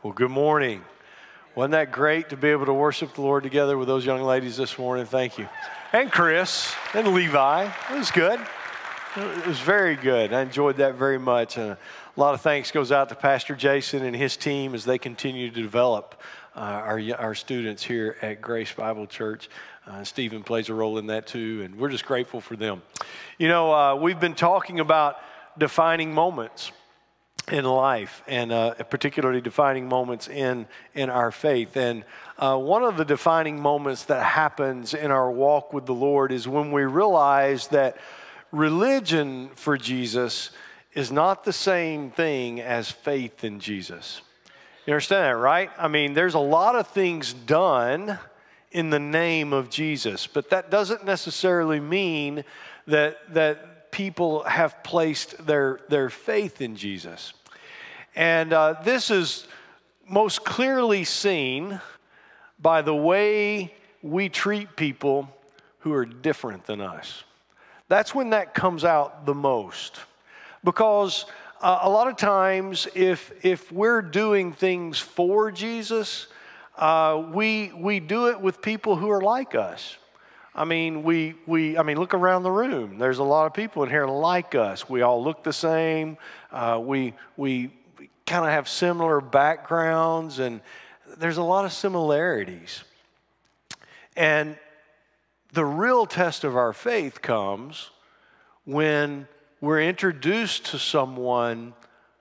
Well, good morning. Wasn't that great to be able to worship the Lord together with those young ladies this morning? Thank you. And Chris and Levi. It was good. It was very good. I enjoyed that very much. A lot of thanks goes out to Pastor Jason and his team as they continue to develop our students here at Grace Bible Church. Stephen plays a role in that too, and we're just grateful for them. You know, we've been talking about defining moments in life, and particularly defining moments in our faith. And one of the defining moments that happens in our walk with the Lord is when we realize that religion for Jesus is not the same thing as faith in Jesus. You understand that, right? I mean, there's a lot of things done in the name of Jesus, but that doesn't necessarily mean that people have placed their faith in Jesus. And this is most clearly seen by the way we treat people who are different than us. That's when that comes out the most. Because a lot of times if we're doing things for Jesus, we do it with people who are like us. I mean, look around the room. There's a lot of people in here like us. We all look the same. We kind of have similar backgrounds, and there's a lot of similarities. And the real test of our faith comes when we're introduced to someone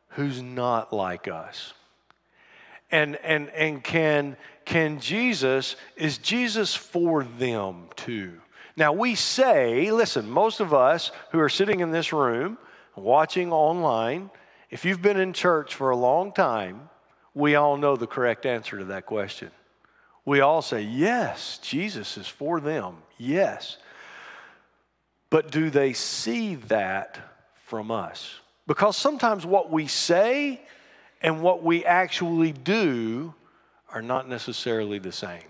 who's not like us. And is Jesus for them too? Now we say, listen, most of us who are sitting in this room, watching online, if you've been in church for a long time, we all know the correct answer to that question. We all say, yes, Jesus is for them, yes. But do they see that from us? Because sometimes what we say and what we actually do are not necessarily the same.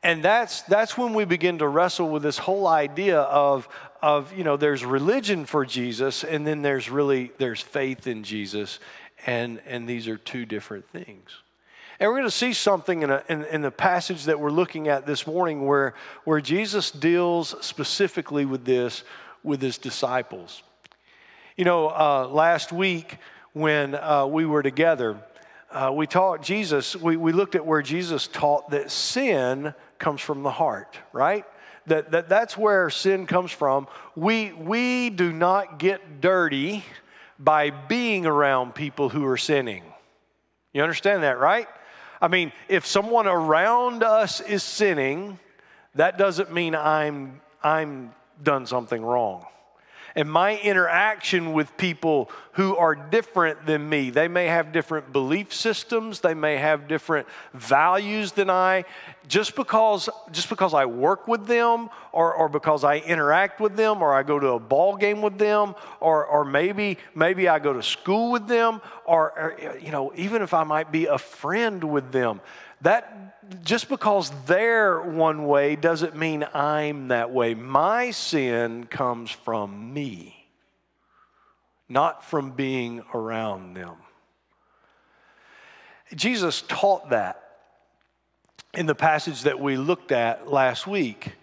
And that's when we begin to wrestle with this whole idea of there's religion for Jesus, and then there's faith in Jesus, and these are two different things. And we're going to see something in the passage that we're looking at this morning where Jesus deals specifically with this with his disciples. You know, last week when we were together, we looked at where Jesus taught that sin comes from the heart, right? That's where sin comes from. We do not get dirty by being around people who are sinning. You understand that, right? I mean, if someone around us is sinning, that doesn't mean I'm done something wrong. And my interaction with people who are different than me, they may have different belief systems, they may have different values than I, just because I work with them or because I interact with them or I go to a ball game with them or maybe I go to school with them or even if I might be a friend with them, that just because they're one way doesn't mean I'm that way. My sin comes from me, not from being around them. Jesus taught that in the passage that we looked at last week.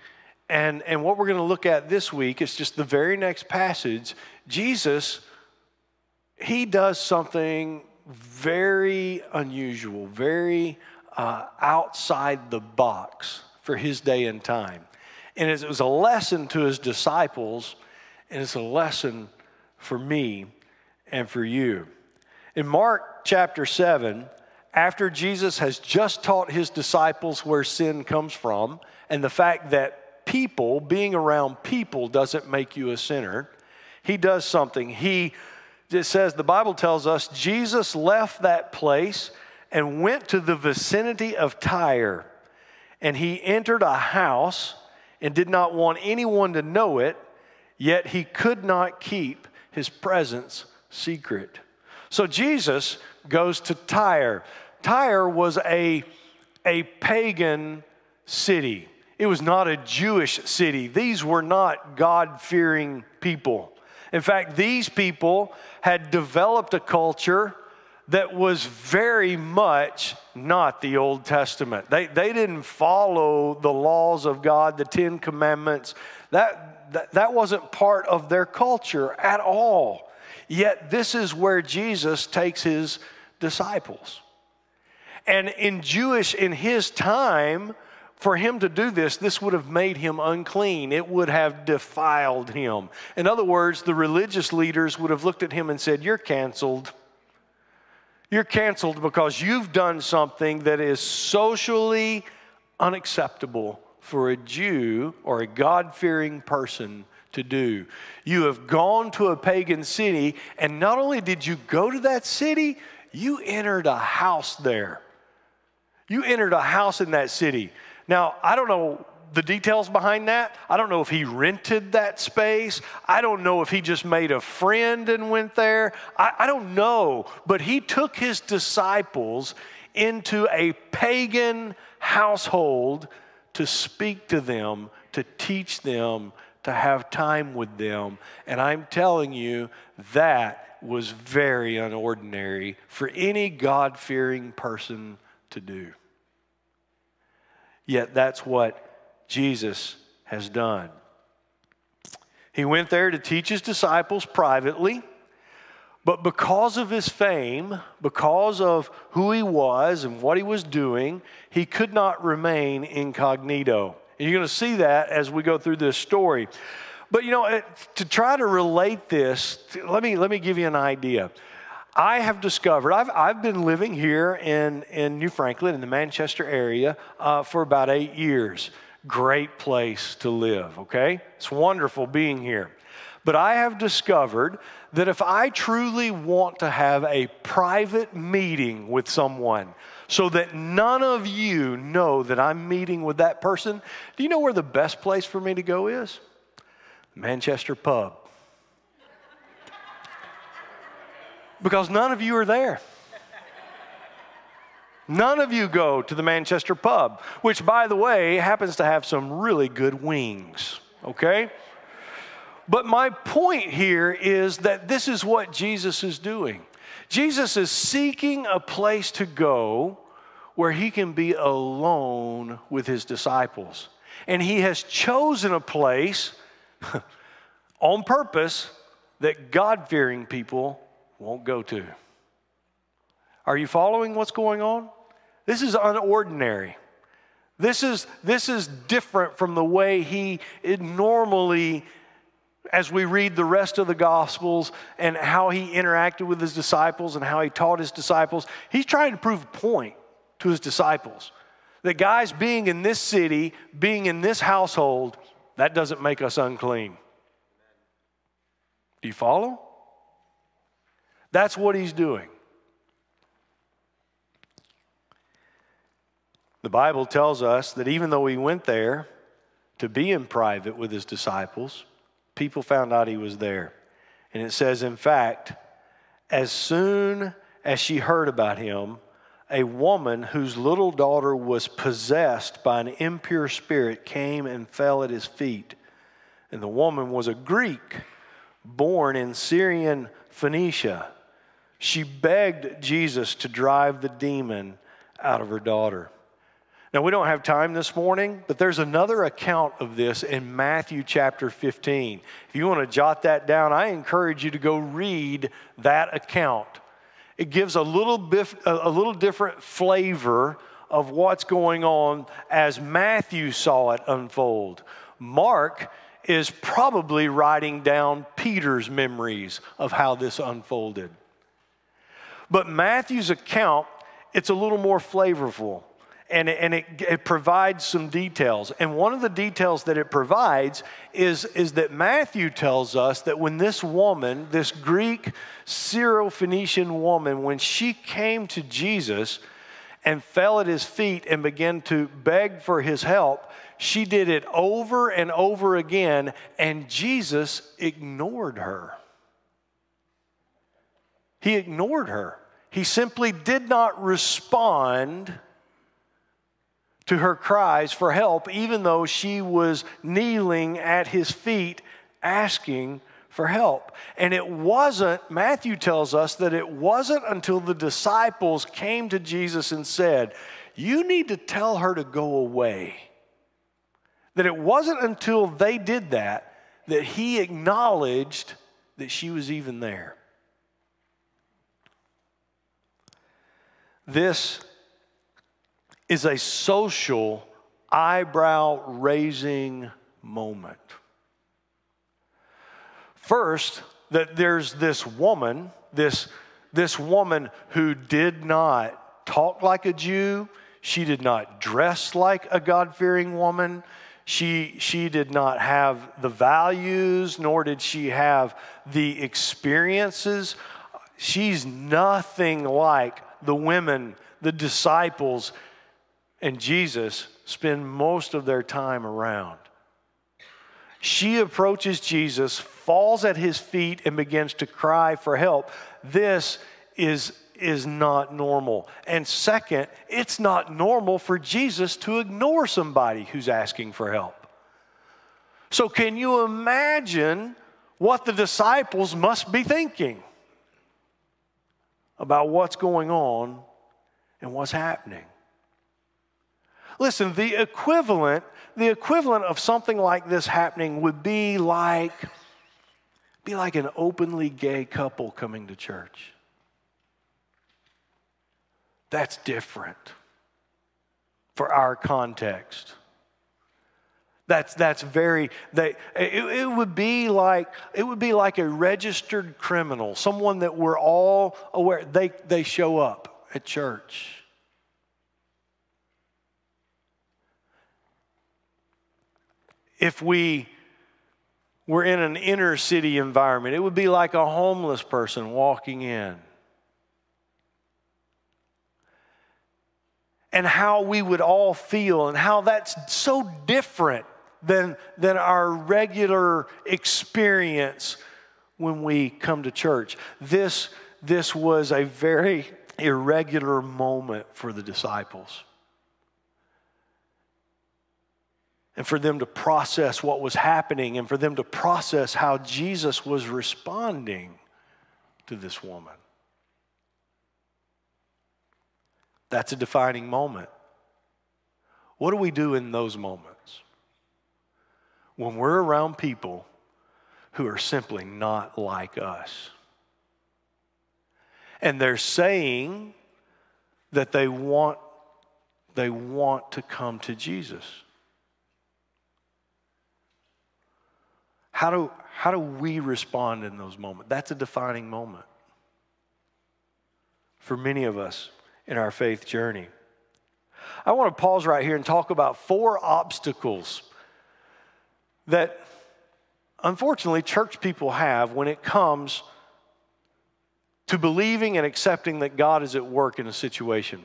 And what we're going to look at this week is just the very next passage. Jesus, he does something very unusual, very outside the box for his day and time. And it was a lesson to his disciples, and it's a lesson for me and for you. In Mark chapter 7, after Jesus has just taught his disciples where sin comes from and the fact that being around people doesn't make you a sinner, he does something. The Bible tells us Jesus left that place and went to the vicinity of Tyre. And he entered a house and did not want anyone to know it, yet he could not keep his presence secret. So Jesus goes to Tyre. Tyre was a pagan city. It was not a Jewish city. These were not God-fearing people. In fact, these people had developed a culture that was very much not the Old Testament. They didn't follow the laws of God, the 10 Commandments. That wasn't part of their culture at all. Yet this is where Jesus takes his disciples. And in his time, for him to do this would have made him unclean. It would have defiled him. In other words, the religious leaders would have looked at him and said, "You're canceled. You're canceled because you've done something that is socially unacceptable for a Jew or a God-fearing person to do. You have gone to a pagan city, and not only did you go to that city, you entered a house there. You entered a house in that city." Now, I don't know the details behind that. I don't know if he rented that space. I don't know if he just made a friend and went there. I don't know. But he took his disciples into a pagan household to speak to them, to teach them, to have time with them. And I'm telling you, that was very unordinary for any God-fearing person to do. Yet that's what Jesus has done. He went there to teach his disciples privately, but because of his fame, because of who he was and what he was doing, he could not remain incognito. And you're going to see that as we go through this story. But to try to relate this, let me give you an idea. I have discovered, I've been living here in New Franklin, in the Manchester area, for about 8 years. Great place to live, okay? It's wonderful being here. But I have discovered that if I truly want to have a private meeting with someone so that none of you know that I'm meeting with that person, do you know where the best place for me to go is? Manchester Pub. Because none of you are there. None of you go to the Manchester Pub, which, by the way, happens to have some really good wings, okay? But my point here is that this is what Jesus is doing. Jesus is seeking a place to go where he can be alone with his disciples. And he has chosen a place on purpose that God-fearing people won't go to. Are you following what's going on? This is unordinary. This is different from the way he normally, as we read the rest of the Gospels and how he interacted with his disciples and how he taught his disciples. He's trying to prove a point to his disciples. That guys, being in this city, being in this household, that doesn't make us unclean. Do you follow? That's what he's doing. The Bible tells us that even though he went there to be in private with his disciples, people found out he was there. And it says, in fact, as soon as she heard about him, a woman whose little daughter was possessed by an impure spirit came and fell at his feet. And the woman was a Greek, born in Syrian Phoenicia. She begged Jesus to drive the demon out of her daughter. Now, we don't have time this morning, but there's another account of this in Matthew chapter 15. If you want to jot that down, I encourage you to go read that account. It gives a little different flavor of what's going on as Matthew saw it unfold. Mark is probably writing down Peter's memories of how this unfolded. But Matthew's account, it's a little more flavorful, and it provides some details. And one of the details that it provides is that Matthew tells us that when this woman, this Greek Syro-Phoenician woman, when she came to Jesus and fell at his feet and began to beg for his help, she did it over and over again, and Jesus ignored her. He ignored her. He simply did not respond to her cries for help, even though she was kneeling at his feet asking for help. And it wasn't, Matthew tells us that it wasn't until the disciples came to Jesus and said, you need to tell her to go away. That it wasn't until they did that that he acknowledged that she was even there. This is a social eyebrow-raising moment. First, that there's this woman, this woman who did not talk like a Jew. She did not dress like a God-fearing woman. She did not have the values, nor did she have the experiences. She's nothing like the women, the disciples, and Jesus spend most of their time around. She approaches Jesus, falls at his feet, and begins to cry for help. This is not normal. And second, it's not normal for Jesus to ignore somebody who's asking for help. So can you imagine what the disciples must be thinking about what's going on and what's happening? Listen, the equivalent of something like this happening would be like an openly gay couple coming to church. That's different for our context. It would be like a registered criminal, someone that we're all aware they show up at church. If we were in an inner city environment, it would be like a homeless person walking in. And how we would all feel, and how that's so different than our regular experience when we come to church. This was a very irregular moment for the disciples. And for them to process what was happening, and for them to process how Jesus was responding to this woman. That's a defining moment. What do we do in those moments? When we're around people who are simply not like us. And they're saying that they want to come to Jesus. How do we respond in those moments? That's a defining moment for many of us in our faith journey. I want to pause right here and talk about 4 obstacles that, unfortunately, church people have when it comes to believing and accepting that God is at work in a situation.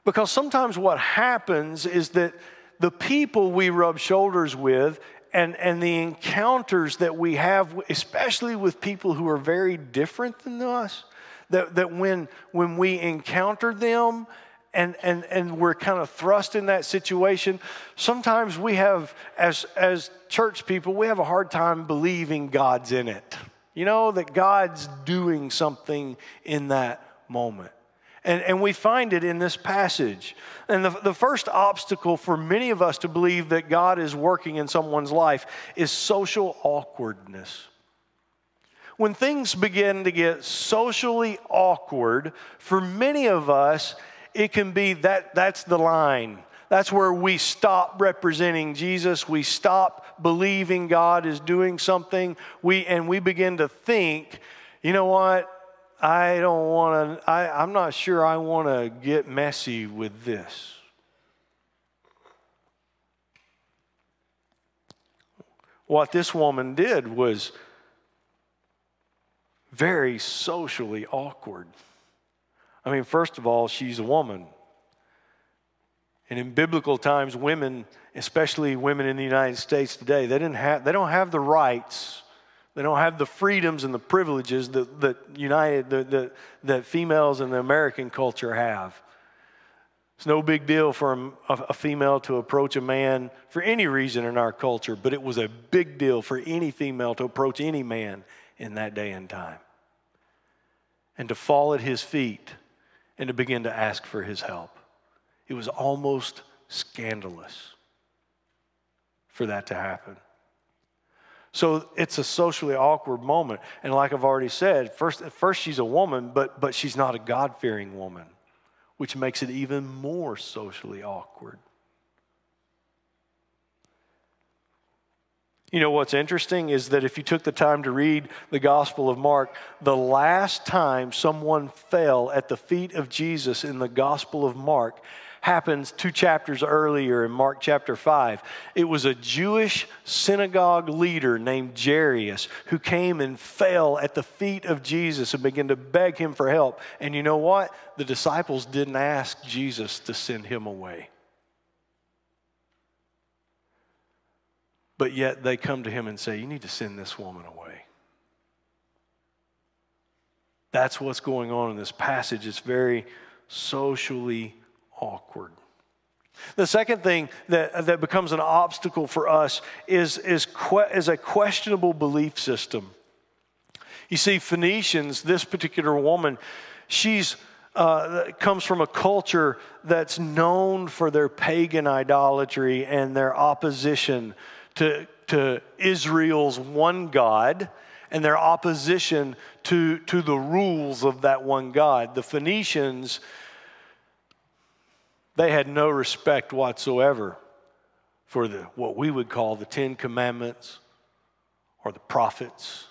Because sometimes what happens is that the people we rub shoulders with and the encounters that we have, especially with people who are very different than us, that when we encounter them and we're kind of thrust in that situation, sometimes we have, as church people, we have a hard time believing God's in it. You know, that God's doing something in that moment. And we find it in this passage. And the first obstacle for many of us to believe that God is working in someone's life is social awkwardness. When things begin to get socially awkward, for many of us, it can be that's the line. That's where we stop representing Jesus. We stop believing God is doing something. We begin to think, you know what? I'm not sure I want to get messy with this. What this woman did was very socially awkward. I mean, first of all, she's a woman. And in biblical times, women, especially women in the United States today, they don't have the rights. They don't have the freedoms and the privileges that females in the American culture have. It's no big deal for a female to approach a man for any reason in our culture, but it was a big deal for any female to approach any man in that day and time. And to fall at his feet and to begin to ask for his help. It was almost scandalous for that to happen. So it's a socially awkward moment. And like I've already said, at first she's a woman, but she's not a God-fearing woman, which makes it even more socially awkward. You know what's interesting is that if you took the time to read the Gospel of Mark, the last time someone fell at the feet of Jesus in the Gospel of Mark happens 2 chapters earlier in Mark chapter 5. It was a Jewish synagogue leader named Jairus who came and fell at the feet of Jesus and began to beg him for help. And you know what? The disciples didn't ask Jesus to send him away. But yet they come to him and say, you need to send this woman away. That's what's going on in this passage. It's very socially awkward. The second thing that becomes an obstacle for us is a questionable belief system. You see, Phoenicians, this particular woman, she's comes from a culture that's known for their pagan idolatry and their opposition to Israel's one God and their opposition to the rules of that one God. The Phoenicians, they had no respect whatsoever for what we would call the 10 Commandments or the prophets.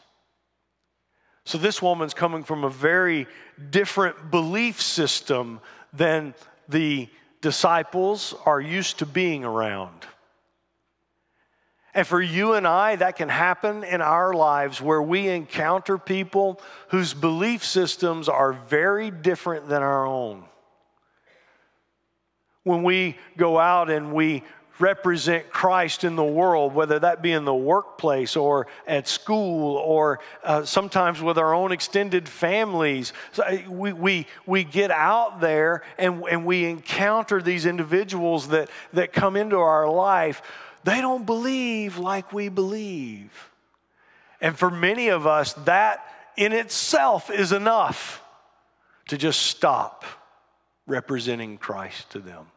So this woman's coming from a very different belief system than the disciples are used to being around. And for you and I, that can happen in our lives where we encounter people whose belief systems are very different than our own. When we go out and we represent Christ in the world, whether that be in the workplace or at school or sometimes with our own extended families, we get out there and we encounter these individuals that come into our life. They don't believe like we believe. And for many of us, that in itself is enough to just stop representing Christ to them.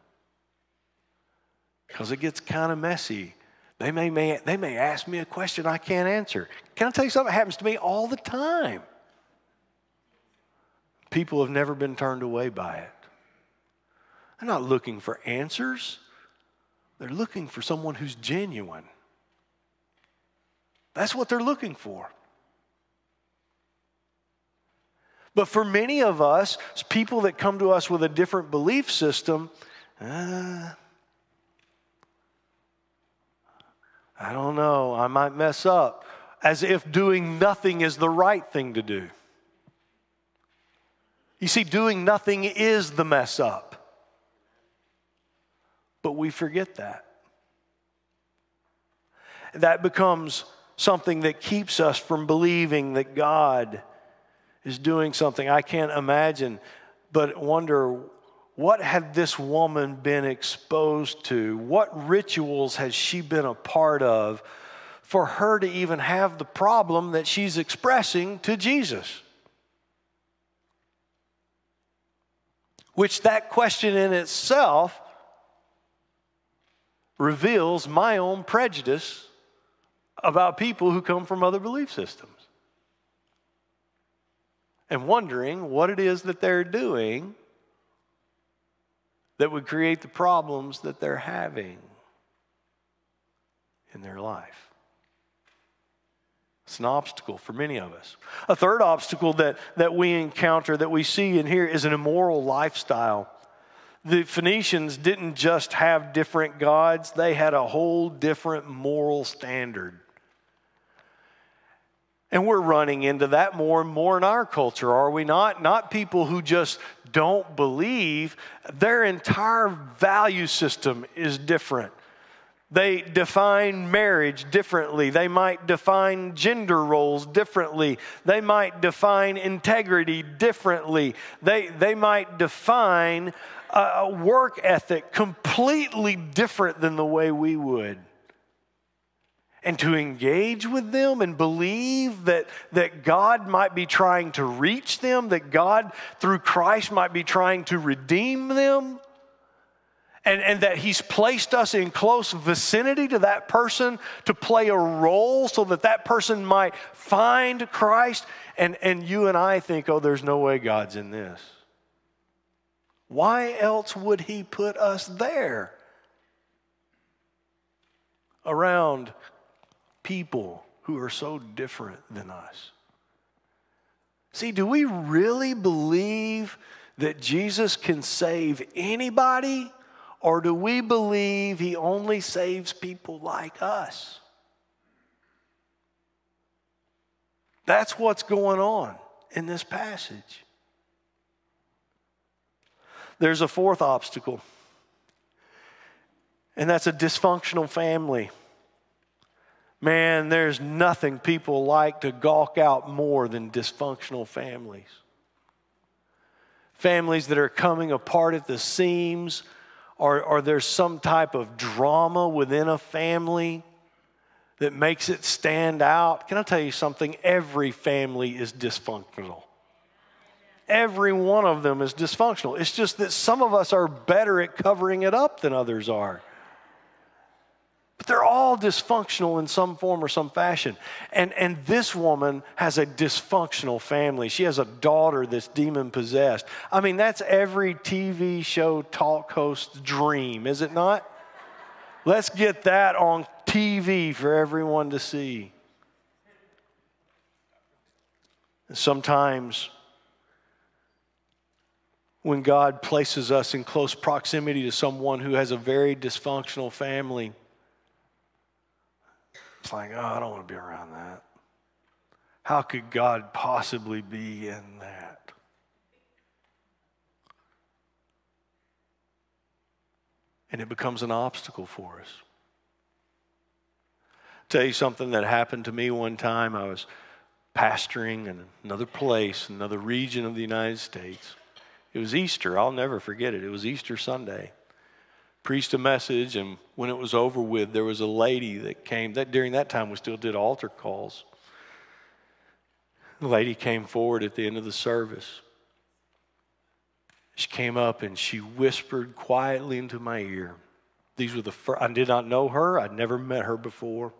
Because it gets kind of messy. They may ask me a question I can't answer. Can I tell you something? It happens to me all the time. People have never been turned away by it. They're not looking for answers. They're looking for someone who's genuine. That's what they're looking for. But for many of us, people that come to us with a different belief system, I don't know, I might mess up. As if doing nothing is the right thing to do. You see, doing nothing is the mess up. But we forget that. That becomes something that keeps us from believing that God is doing something. I can't imagine, but wonder, what had this woman been exposed to? What rituals has she been a part of for her to even have the problem that she's expressing to Jesus? Which that question in itself reveals my own prejudice about people who come from other belief systems. And wondering what it is that they're doing that would create the problems that they're having in their life. It's an obstacle for many of us. A third obstacle that we encounter, that we see in here, is an immoral lifestyle. The Phoenicians didn't just have different gods, they had a whole different moral standard. And we're running into that more and more in our culture, are we not? Not people who just don't believe. Their entire value system is different. They define marriage differently. They might define gender roles differently. They might define integrity differently. They might define a work ethic completely different than the way we would. And to engage with them and believe that God might be trying to reach them, that God, through Christ, might be trying to redeem them, and that He's placed us in close vicinity to that person to play a role so that that person might find Christ. And you and I think, oh, there's no way God's in this. Why else would He put us there? Around people who are so different than us. See, do we really believe that Jesus can save anybody, or do we believe He only saves people like us? That's what's going on in this passage. There's a fourth obstacle, and that's a dysfunctional family. Man, there's nothing people like to gawk out more than dysfunctional families. Families that are coming apart at the seams, or there's some type of drama within a family that makes it stand out. Can I tell you something? Every family is dysfunctional. Every one of them is dysfunctional. It's just that some of us are better at covering it up than others are. But they're all dysfunctional in some form or some fashion. And this woman has a dysfunctional family. She has a daughter that's demon-possessed. I mean, that's every TV show talk host's dream, is it not? Let's get that on TV for everyone to see. And sometimes when God places us in close proximity to someone who has a very dysfunctional family, it's like, oh, I don't want to be around that. How could God possibly be in that? And it becomes an obstacle for us. Tell you something that happened to me one time. I was pastoring in another place, another region of the United States. It was Easter. I'll never forget it. It was Easter Sunday. Preached a message, and when it was over with, there was a lady that came. During that time, we still did altar calls. The lady came forward at the end of the service. She came up and she whispered quietly into my ear. These were the first. I did not know her. I'd never met her before.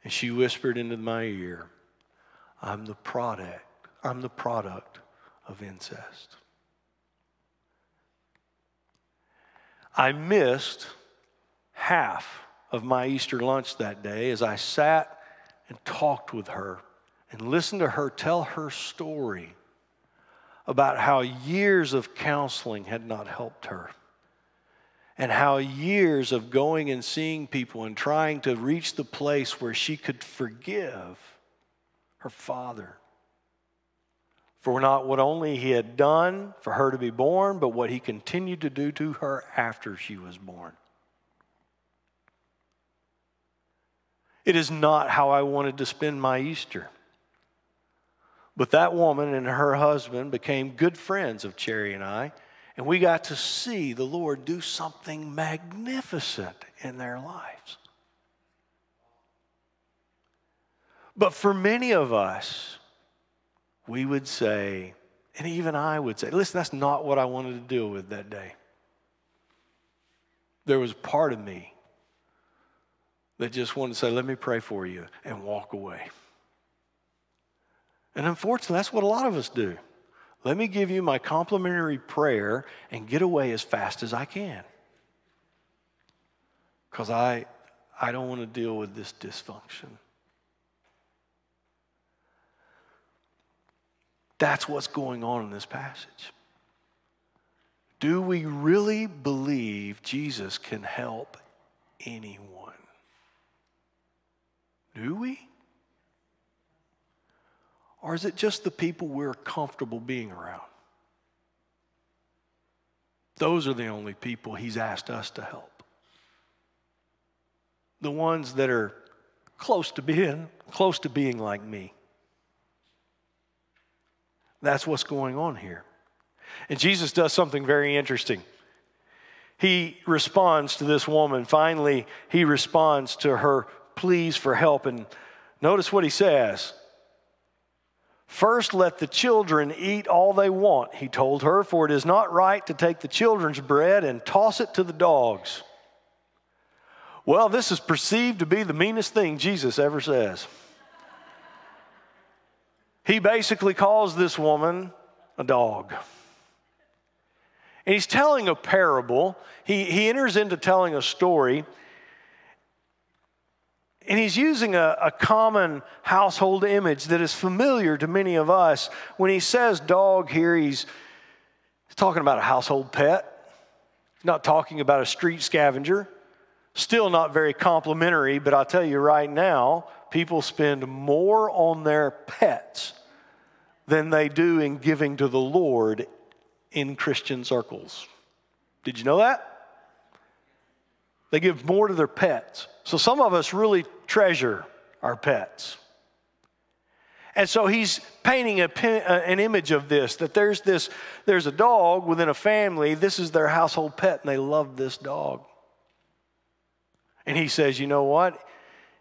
And she whispered into my ear, I'm the product of incest. I missed half of my Easter lunch that day as I sat and talked with her and listened to her tell her story about how years of counseling had not helped her, and how years of going and seeing people and trying to reach the place where she could forgive her father for not what only he had done for her to be born, but what he continued to do to her after she was born. It is not how I wanted to spend my Easter. But that woman and her husband became good friends of Cherry and I, and we got to see the Lord do something magnificent in their lives. But for many of us, we would say, and even I would say, listen, that's not what I wanted to deal with that day. There was a part of me that just wanted to say, let me pray for you, and walk away. And unfortunately, that's what a lot of us do. Let me give you my complimentary prayer and get away as fast as I can. Because I don't want to deal with this dysfunction. That's what's going on in this passage. Do we really believe Jesus can help anyone? Do we? Or is it just the people we're comfortable being around? Those are the only people He's asked us to help. The ones that are close to being like me. That's what's going on here. And Jesus does something very interesting. He responds to this woman. Finally, he responds to her pleas for help. And notice what he says. First, let the children eat all they want, he told her, for it is not right to take the children's bread and toss it to the dogs. Well, this is perceived to be the meanest thing Jesus ever says. He basically calls this woman a dog. And he's telling a parable. He enters into telling a story. And he's using a common household image that is familiar to many of us. When he says dog here, he's talking about a household pet. He's not talking about a street scavenger. Still not very complimentary, but I'll tell you right now, people spend more on their pets than they do in giving to the Lord in Christian circles. Did you know that? They give more to their pets. So some of us really treasure our pets. And so he's painting an image of this, that there's a dog within a family, this is their household pet, and they love this dog. And he says, you know what?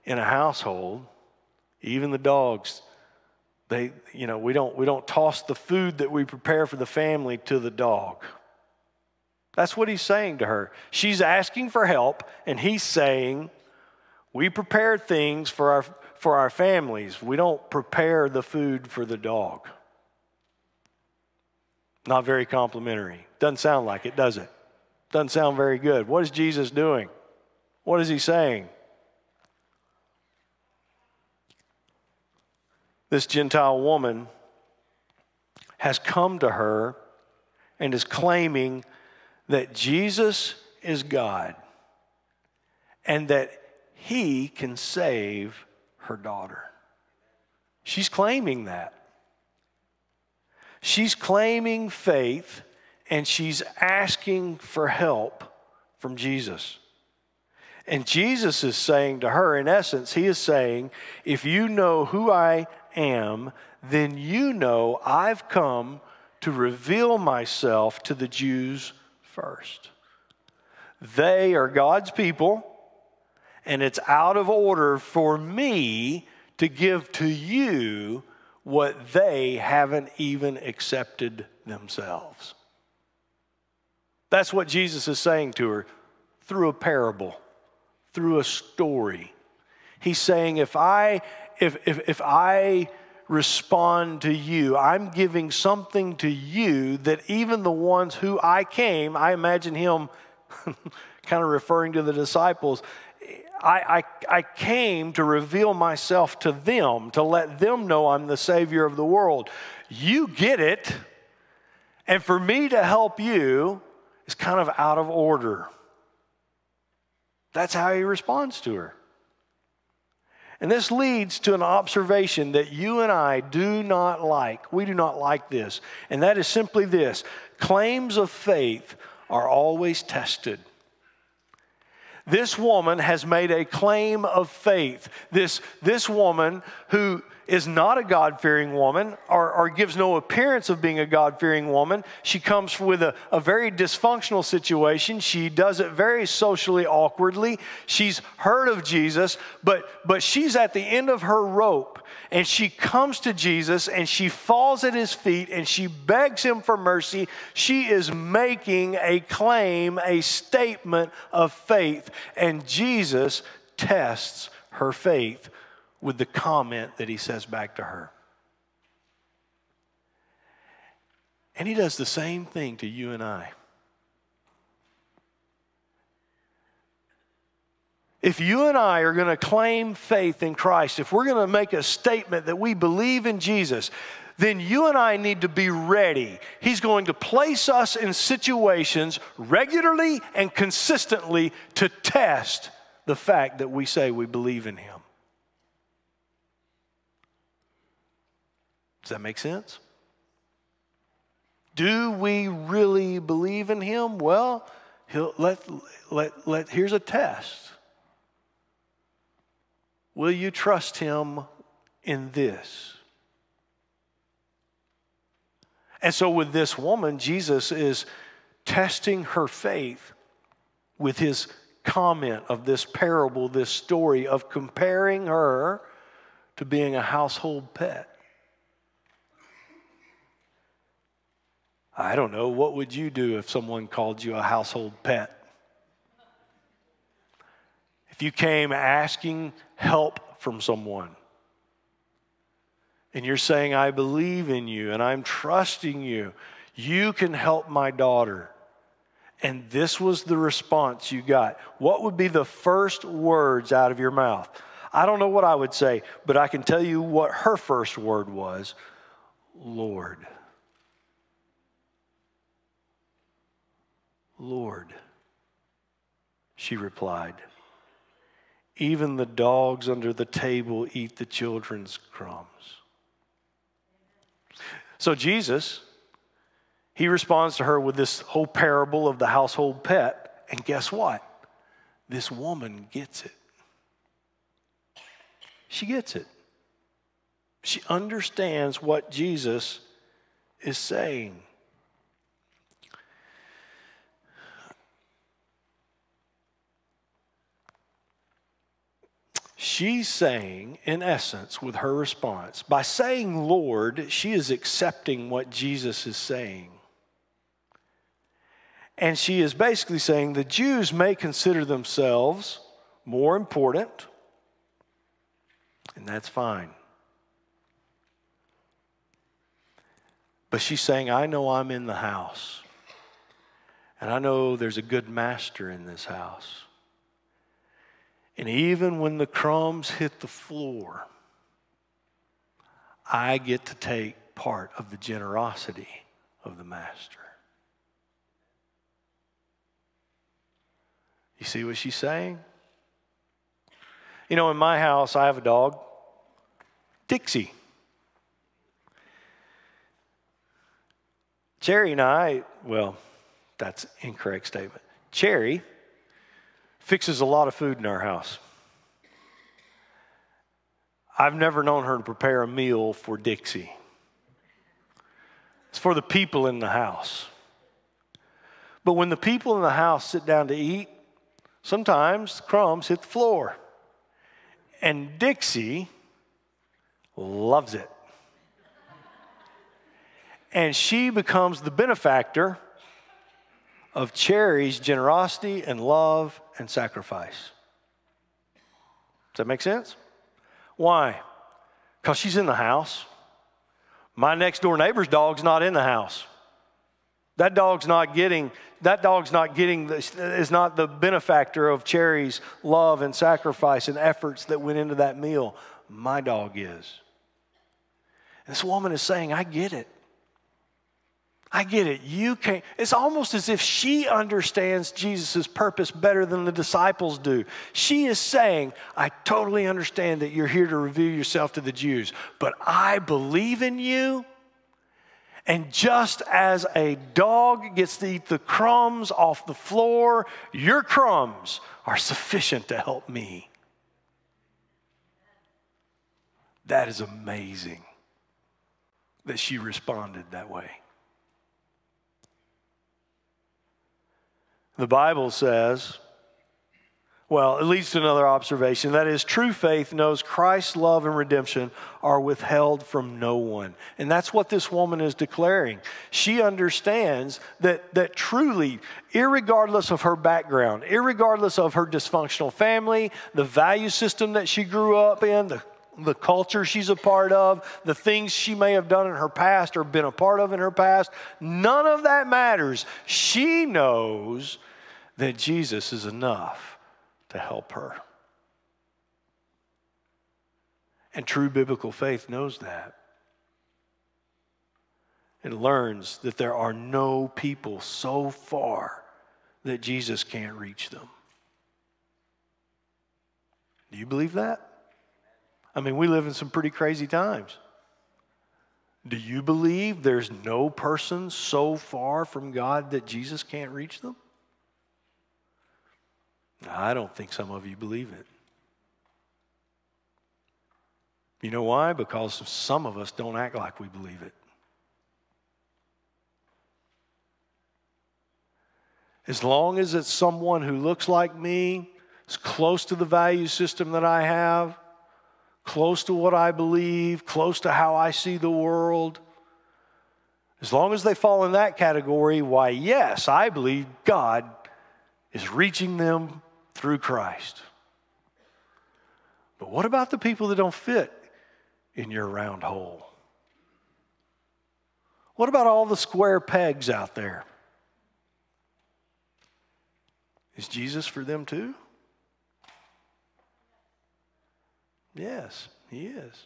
In a household, even the dogs, we don't toss the food that we prepare for the family to the dog. That's what he's saying to her. She's asking for help, and he's saying, we prepare things for our families. We don't prepare the food for the dog. Not very complimentary. Doesn't sound like it, does it? Doesn't sound very good. What is Jesus doing? What is he saying? This Gentile woman has come to her and is claiming that Jesus is God and that he can save her daughter. She's claiming that. She's claiming faith, and she's asking for help from Jesus. And Jesus is saying to her, in essence, he is saying, if you know who I am, then you know I've come to reveal myself to the Jews first. They are God's people, and it's out of order for me to give to you what they haven't even accepted themselves. That's what Jesus is saying to her through a parable, through a story. He's saying, if I respond to you, I'm giving something to you that even the ones who I imagine him kind of referring to the disciples, I came to reveal myself to them, to let them know I'm the Savior of the world. You get it, and for me to help you is kind of out of order. That's how he responds to her. And this leads to an observation that you and I do not like. We do not like this. And that is simply this: claims of faith are always tested. This woman has made a claim of faith. This woman who is not a God-fearing woman or gives no appearance of being a God-fearing woman. She comes with a very dysfunctional situation. She does it very socially awkwardly. She's heard of Jesus, but she's at the end of her rope. And she comes to Jesus and she falls at his feet and she begs him for mercy. She is making a claim, a statement of faith. And Jesus tests her faith with the comment that he says back to her. And he does the same thing to you and I. If you and I are going to claim faith in Christ, if we're going to make a statement that we believe in Jesus, then you and I need to be ready. He's going to place us in situations regularly and consistently to test the fact that we say we believe in him. Does that make sense? Do we really believe in him? Well, here's a test. Will you trust him in this? And so with this woman, Jesus is testing her faith with his comment of this parable, this story of comparing her to being a household pet. I don't know, what would you do if someone called you a household pet? If you came asking help from someone, and you're saying, I believe in you and I'm trusting you, you can help my daughter. And this was the response you got. What would be the first words out of your mouth? I don't know what I would say, but I can tell you what her first word was. Lord. Lord, she replied. Even the dogs under the table eat the children's crumbs. So Jesus, he responds to her with this whole parable of the household pet. And guess what? This woman gets it. She gets it. She understands what Jesus is saying. She's saying, in essence, with her response, by saying Lord, she is accepting what Jesus is saying. And she is basically saying the Jews may consider themselves more important, and that's fine. But she's saying, I know I'm in the house, and I know there's a good master in this house. And even when the crumbs hit the floor, I get to take part of the generosity of the master. You see what she's saying? You know, in my house, I have a dog, Dixie. Cherry and I, well, that's an incorrect statement. Cherry fixes a lot of food in our house. I've never known her to prepare a meal for Dixie. It's for the people in the house. But when the people in the house sit down to eat, sometimes crumbs hit the floor. And Dixie loves it. And she becomes the benefactor of Cherry's generosity and love and sacrifice. Does that make sense? Why? Because she's in the house. My next door neighbor's dog's not in the house. That dog's not getting, is not the benefactor of Cherry's love and sacrifice and efforts that went into that meal. My dog is. This woman is saying, I get it. I get it. You can't. It's almost as if she understands Jesus' purpose better than the disciples do. She is saying, I totally understand that you're here to reveal yourself to the Jews, but I believe in you. And just as a dog gets to eat the crumbs off the floor, your crumbs are sufficient to help me. That is amazing that she responded that way. The Bible says, well, it leads to another observation. That is, true faith knows Christ's love and redemption are withheld from no one. And that's what this woman is declaring. She understands that truly, irregardless of her background, irregardless of her dysfunctional family, the value system that she grew up in, the culture she's a part of, the things she may have done in her past or been a part of in her past, none of that matters. She knows that Jesus is enough to help her. And true biblical faith knows that. It learns that there are no people so far that Jesus can't reach them. Do you believe that? I mean, we live in some pretty crazy times. Do you believe there's no person so far from God that Jesus can't reach them? I don't think some of you believe it. You know why? Because some of us don't act like we believe it. as long as it's someone who looks like me, is close to the value system that I have, close to what I believe, close to how I see the world, as long as they fall in that category, why, yes, I believe God is reaching them through Christ. But what about the people that don't fit in your round hole? What about all the square pegs out there? Is Jesus for them too? Yes, he is.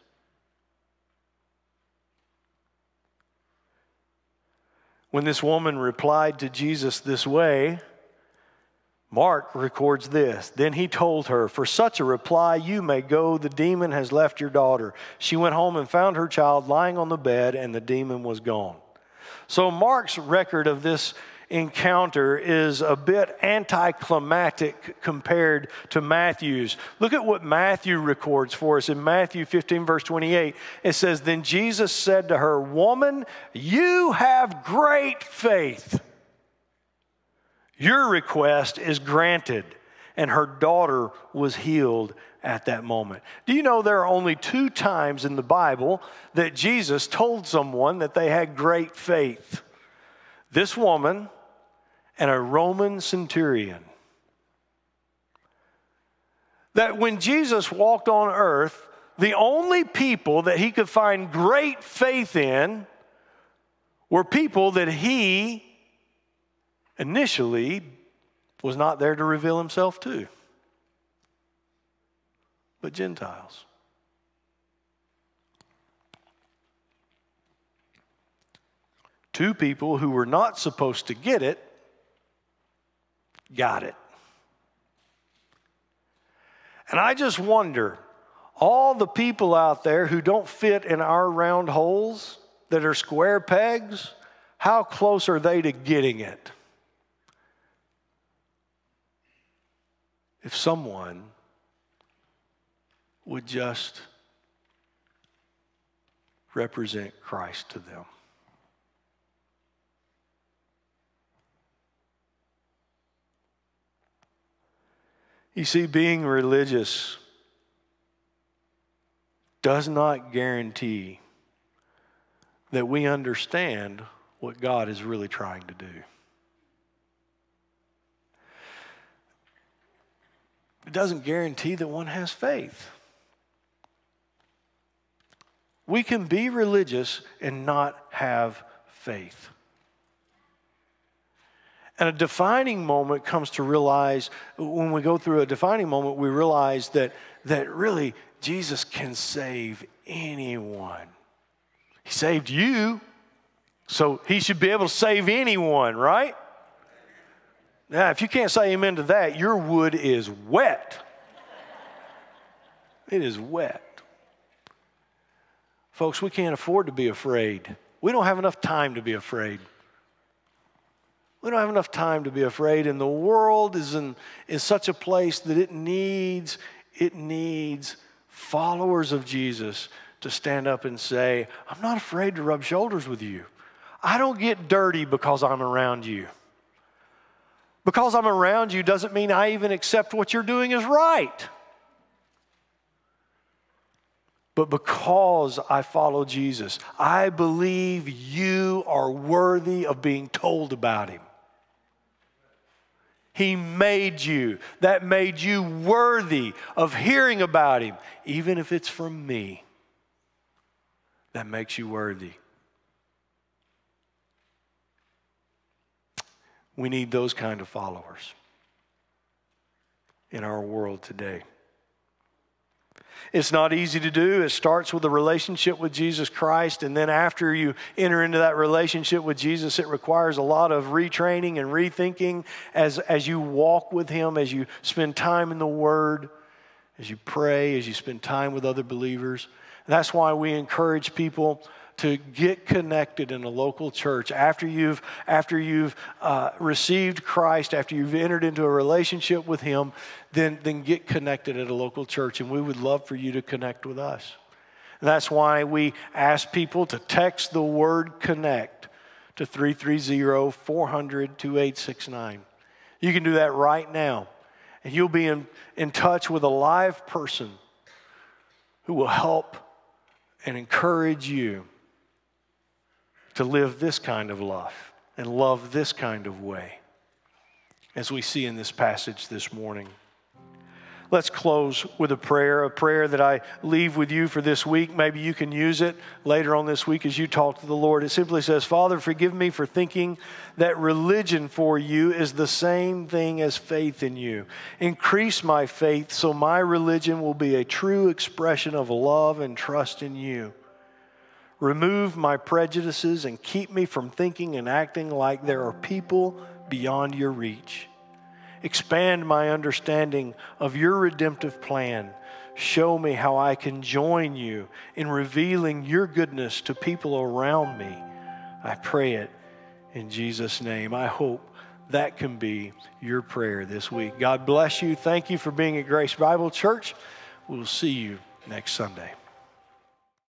When this woman replied to Jesus this way, Mark records this. Then he told her, "For such a reply you may go. The demon has left your daughter." She went home and found her child lying on the bed, and the demon was gone. So Mark's record of this encounter is a bit anticlimactic compared to Matthew's. Look at what Matthew records for us in Matthew 15, verse 28. It says, "Then Jesus said to her, 'Woman, you have great faith. Your request is granted.' And her daughter was healed at that moment." Do you know there are only 2 times in the Bible that Jesus told someone that they had great faith? This woman and a Roman centurion. That when Jesus walked on earth, the only people that he could find great faith in were people that he initially was not there to reveal himself to, but Gentiles. Two people who were not supposed to get it, got it. And I just wonder, all the people out there who don't fit in our round holes, that are square pegs, how close are they to getting it? If someone would just represent Christ to them. You see, being religious does not guarantee that we understand what God is really trying to do. It doesn't guarantee that one has faith. We can be religious and not have faith. And a defining moment comes to realize, when we go through a defining moment, we realize that really Jesus can save anyone. He saved you, so he should be able to save anyone, right? Now, if you can't say amen to that, your wood is wet. It is wet. Folks, we can't afford to be afraid. We don't have enough time to be afraid. We don't have enough time to be afraid, and the world is such a place that it needs followers of Jesus to stand up and say, "I'm not afraid to rub shoulders with you. I don't get dirty because I'm around you. Because I'm around you doesn't mean I even accept what you're doing is right. But because I follow Jesus, I believe you are worthy of being told about him. He made you. That made you worthy of hearing about him, even if it's from me. That makes you worthy." We need those kind of followers in our world today. It's not easy to do. It starts with a relationship with Jesus Christ, and then after you enter into that relationship with Jesus, it requires a lot of retraining and rethinking as you walk with him, as you spend time in the Word, as you pray, as you spend time with other believers. And that's why we encourage people to get connected in a local church. After you've received Christ, after you've entered into a relationship with him, then get connected at a local church. And we would love for you to connect with us. And that's why we ask people to text the word CONNECT to 330-400-2869. You can do that right now. And you'll be in touch with a live person who will help and encourage you to live this kind of life and love this kind of way, as we see in this passage this morning. Let's close with a prayer that I leave with you for this week. Maybe you can use it later on this week as you talk to the Lord. It simply says, Father, forgive me for thinking that religion for you is the same thing as faith in you. Increase my faith so my religion will be a true expression of love and trust in you. Remove my prejudices and keep me from thinking and acting like there are people beyond your reach. Expand my understanding of your redemptive plan. Show me how I can join you in revealing your goodness to people around me. I pray it in Jesus' name. I hope that can be your prayer this week. God bless you. Thank you for being at Grace Bible Church. We'll see you next Sunday.